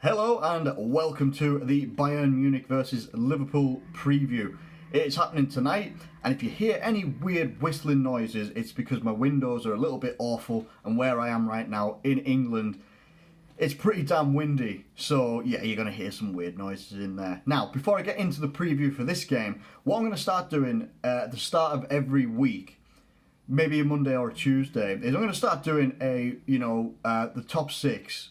Hello and welcome to the Bayern Munich versus Liverpool preview. It's happening tonight, and if you hear any weird whistling noises, it's because my windows are a little bit awful, and where I am right now in England, it's pretty damn windy, so yeah, you're going to hear some weird noises in there. Now, before I get into the preview for this game, what I'm going to start doing at the start of every week, maybe a Monday or a Tuesday, is I'm going to start doing the top six,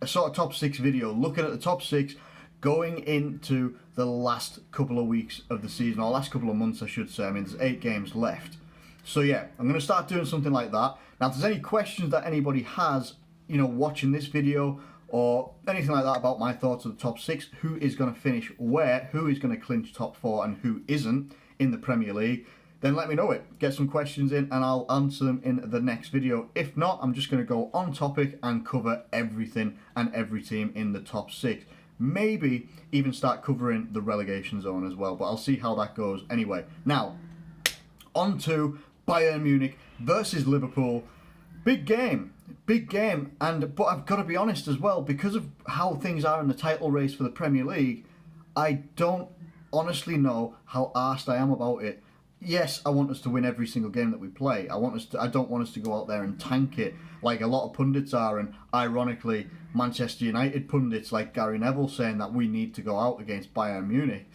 a sort of top six video, looking at the top six going into the last couple of weeks of the season, or last couple of months I should say. I mean, there's 8 games left. So yeah, I'm going to start doing something like that. Now, if there's any questions that anybody has, watching this video or anything like that about my thoughts of the top 6, who is going to finish where, who is going to clinch top 4 and who isn't in the Premier League, then let me know it. Get some questions in and I'll answer them in the next video. If not, I'm just going to go on topic and cover everything and every team in the top 6. Maybe even start covering the relegation zone as well, but I'll see how that goes anyway. Now, on to Bayern Munich versus Liverpool. Big game, but I've got to be honest as well, because of how things are in the title race for the Premier League, I don't honestly know how arsed I am about it. Yes, I want us to win every single game that we play. I don't want us to go out there and tank it like a lot of pundits are, and ironically, Manchester United pundits like Gary Neville saying that we need to go out against Bayern Munich.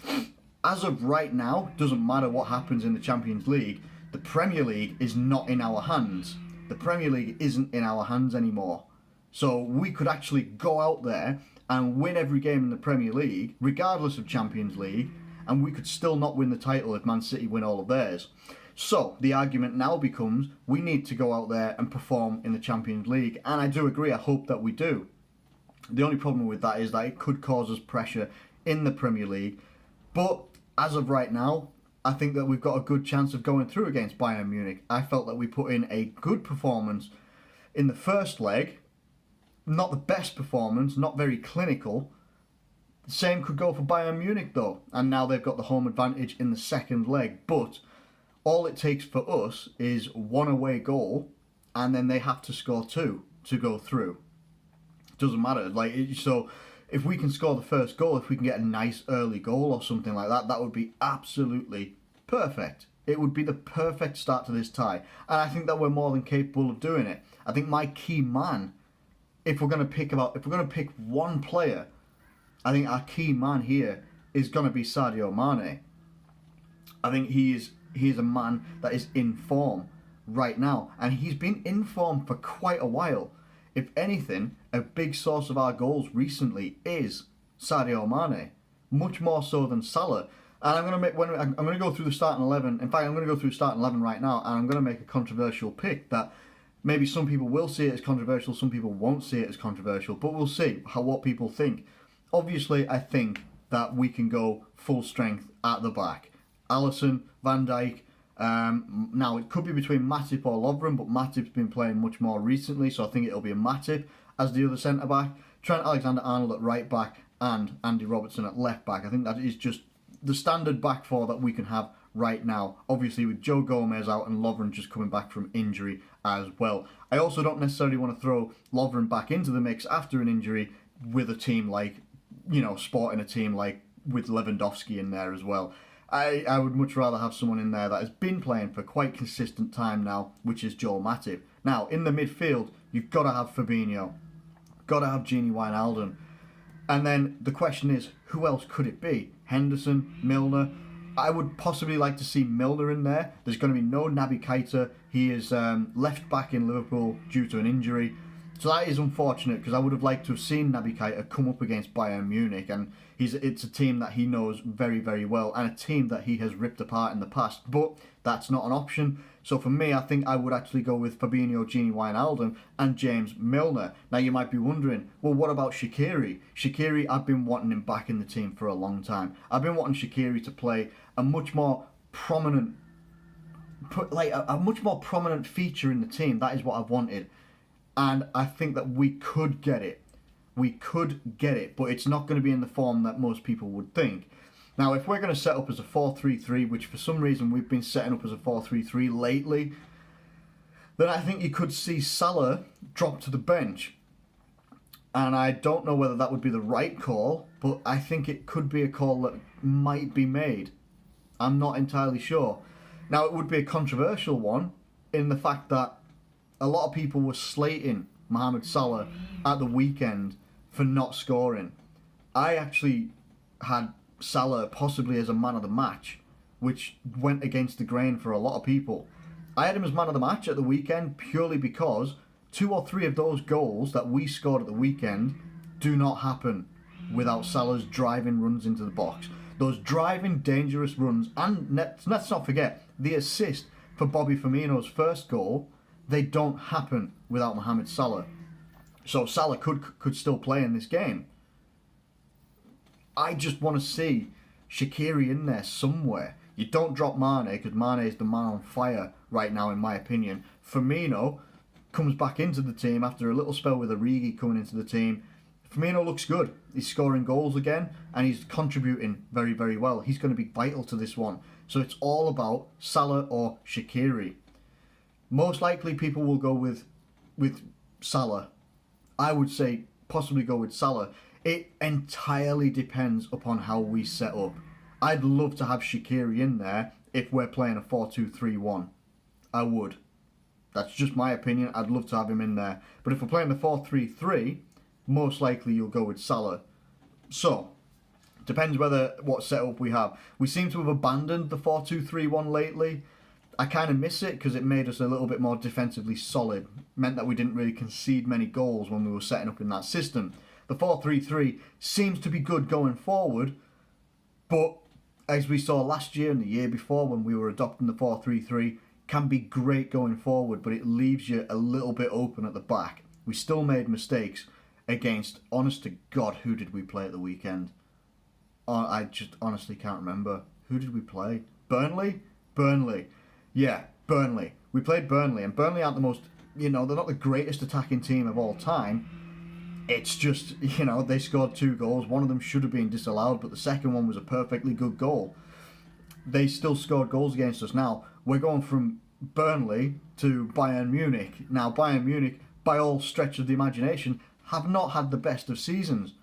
As of right now, doesn't matter what happens in the Champions League, the Premier League is not in our hands. The Premier League isn't in our hands anymore. So we could actually go out there and win every game in the Premier League, regardless of Champions League, and we could still not win the title if Man City win all of theirs. So the argument now becomes we need to go out there and perform in the Champions League, and I do agree, I hope that we do. The only problem with that is that it could cause us pressure in the Premier League, but as of right now, I think that we've got a good chance of going through against Bayern Munich. I felt that we put in a good performance in the first leg, not the best performance, not very clinical. The same could go for Bayern Munich though, and now they've got the home advantage in the second leg, but all it takes for us is one away goal, and then they have to score 2 to go through. Doesn't matter. So if we can score the first goal, if we can get a nice early goal or something like that, that would be absolutely perfect. It would be the perfect start to this tie, and I think that we're more than capable of doing it. I think my key man, if we're going to pick one player, I think our key man here is going to be Sadio Mane. I think he is a man that is in form right now, and he's been in form for quite a while. If anything, a big source of our goals recently is Sadio Mane, much more so than Salah. And I'm going to go through the starting 11. In fact, I'm going to go through the starting 11 right now, and I'm going to make a controversial pick that maybe some people will see it as controversial, some people won't see it as controversial, but we'll see what people think. Obviously, I think that we can go full strength at the back. Alisson, Van Dijk. Now, it could be between Matip or Lovren, but Matip's been playing much more recently, so I think it'll be a Matip as the other centre-back. Trent Alexander-Arnold at right-back and Andy Robertson at left-back. I think that is just the standard back four that we can have right now. Obviously, with Joe Gomez out and Lovren just coming back from injury as well. I also don't necessarily want to throw Lovren back into the mix after an injury with a team like, Sporting a team like with Lewandowski in there as well. I would much rather have someone in there that has been playing for quite consistent time now, which is Joel Matip. Now, in the midfield, you've got to have Fabinho, got to have Gini Wijnaldum. And then the question is, who else could it be? Henderson, Milner. I would possibly like to see Milner in there. There's going to be no Naby Keita. He is left back in Liverpool due to an injury. So that is unfortunate, because I would have liked to have seen Naby Keita come up against Bayern Munich, and it's a team that he knows very, very well, and a team that he has ripped apart in the past, but that's not an option. So for me, I think I would actually go with Fabinho, Gini Wijnaldum and James Milner. Now you might be wondering, well, what about Shaqiri? Shaqiri, I've been wanting him back in the team for a long time. I've been wanting Shaqiri to play a much more prominent feature in the team. That is what I've wanted. And I think that we could get it. But it's not going to be in the form that most people would think. Now, if we're going to set up as a 4-3-3, which for some reason we've been setting up as a 4-3-3 lately, then I think you could see Salah drop to the bench. And I don't know whether that would be the right call, but I think it could be a call that might be made. I'm not entirely sure. Now, it would be a controversial one in the fact that a lot of people were slating Mohamed Salah at the weekend for not scoring. I actually had Salah possibly as a man of the match, which went against the grain for a lot of people. I had him as man of the match at the weekend purely because 2 or 3 of those goals that we scored at the weekend do not happen without Salah's driving runs into the box. Those driving dangerous runs, and let's not forget the assist for Bobby Firmino's first goal, they don't happen without Mohamed Salah. So Salah could still play in this game. I just want to see Shaqiri in there somewhere. You don't drop Mane, because Mane is the man on fire right now, in my opinion. Firmino comes back into the team after a little spell with Origi coming into the team. Firmino looks good. He's scoring goals again, and he's contributing very, very well. He's going to be vital to this one. So it's all about Salah or Shaqiri. Most likely people will go with Salah. I would say possibly go with Salah. It entirely depends upon how we set up. I'd love to have Shaqiri in there if we're playing a 4-2-3-1. I would. That's just my opinion. I'd love to have him in there. But if we're playing the 4-3-3, most likely you'll go with Salah. So, depends what setup we have. We seem to have abandoned the 4-2-3-1 lately. I kind of miss it because it made us a little bit more defensively solid. Meant that we didn't really concede many goals when we were setting up in that system. The 4-3-3 seems to be good going forward, but as we saw last year and the year before when we were adopting the 4-3-3, can be great going forward, but it leaves you a little bit open at the back. We still made mistakes against, honest to God, who did we play at the weekend? I just honestly can't remember. Who did we play? Burnley? Burnley. Yeah, Burnley. We played Burnley, and Burnley aren't the most, they're not the greatest attacking team of all time. It's just, they scored 2 goals. One of them should have been disallowed, but the second one was a perfectly good goal. They still scored goals against us. Now, we're going from Burnley to Bayern Munich. Now, Bayern Munich, by all stretch of the imagination, have not had the best of seasons.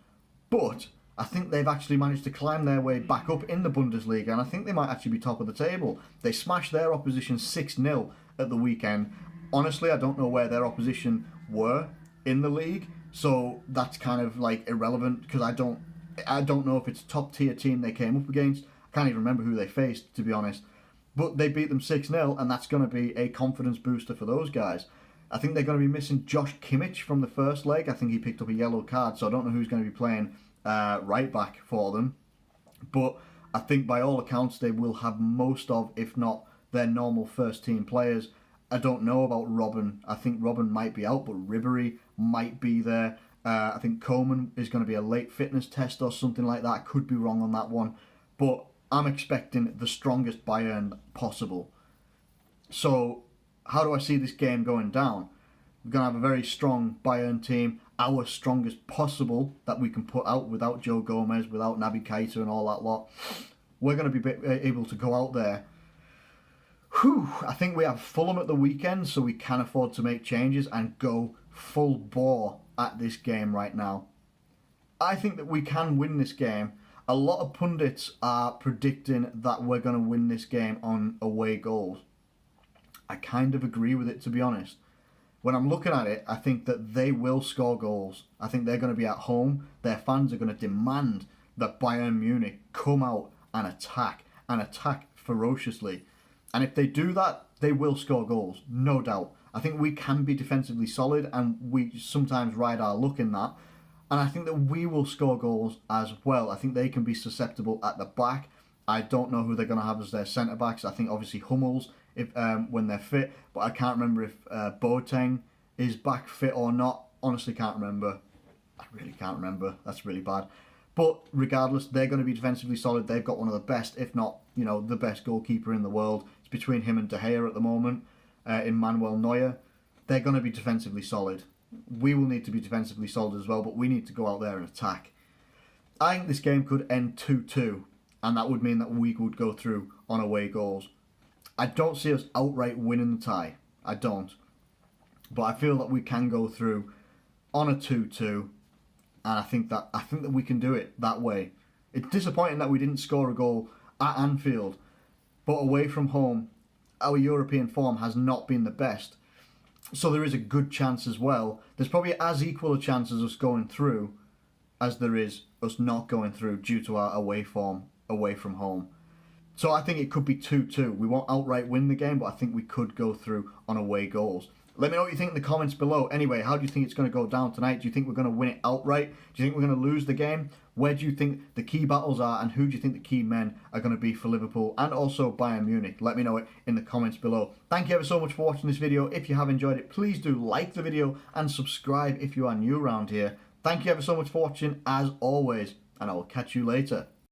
But I think they've actually managed to climb their way back up in the Bundesliga, and I think they might actually be top of the table. They smashed their opposition 6-0 at the weekend. Honestly, I don't know where their opposition were in the league, so that's kind of irrelevant because I don't know if it's a top tier team they came up against. I can't even remember who they faced, to be honest. But they beat them 6-0, and that's going to be a confidence booster for those guys. I think they're going to be missing Josh Kimmich from the first leg. I think he picked up a yellow card, so I don't know who's going to be playing right back for them. But I think by all accounts they will have most of, if not their normal first team players. I don't know about Robben. I think Robben might be out, but Ribéry might be there. I think Coman is going to be a late fitness test or something like that. I could be wrong on that one. But I'm expecting the strongest Bayern possible. So how do I see this game going down? We're going to have a very strong Bayern team, our strongest possible that we can put out without Joe Gomez, without Naby Keita and all that lot. We're going to be able to go out there. I think we have Fulham at the weekend, so we can afford to make changes and go full bore at this game right now. I think that we can win this game. A lot of pundits are predicting that we're going to win this game on away goals. I kind of agree with it, to be honest. When I'm looking at it, I think that they will score goals. I think they're going to be at home. Their fans are going to demand that Bayern Munich come out and attack ferociously. And if they do that, they will score goals, no doubt. I think we can be defensively solid, and we sometimes ride our luck in that. And I think that we will score goals as well. I think they can be susceptible at the back. I don't know who they're going to have as their centre-backs. I think obviously Hummels, if when they're fit, but I can't remember if Boateng is back fit or not. Honestly, can't remember. I really can't remember. That's really bad. But regardless, they're going to be defensively solid. They've got one of the best, if not, the best goalkeeper in the world. It's between him and De Gea at the moment, in Manuel Neuer. They're going to be defensively solid. We will need to be defensively solid as well, but we need to go out there and attack. I think this game could end 2-2, and that would mean that we would go through on away goals. I don't see us outright winning the tie. I don't. But I feel that we can go through on a 2-2 and I think that we can do it that way. It's disappointing that we didn't score a goal at Anfield, but away from home, our European form has not been the best. So there is a good chance as well. There's probably as equal a chance as us going through as there is us not going through due to our away form away from home. So I think it could be 2-2. We won't outright win the game, but I think we could go through on away goals. Let me know what you think in the comments below. Anyway, how do you think it's going to go down tonight? Do you think we're going to win it outright? Do you think we're going to lose the game? Where do you think the key battles are, and who do you think the key men are going to be for Liverpool and also Bayern Munich? Let me know it in the comments below. Thank you ever so much for watching this video. If you have enjoyed it, please do like the video and subscribe if you are new around here. Thank you ever so much for watching, as always, and I will catch you later.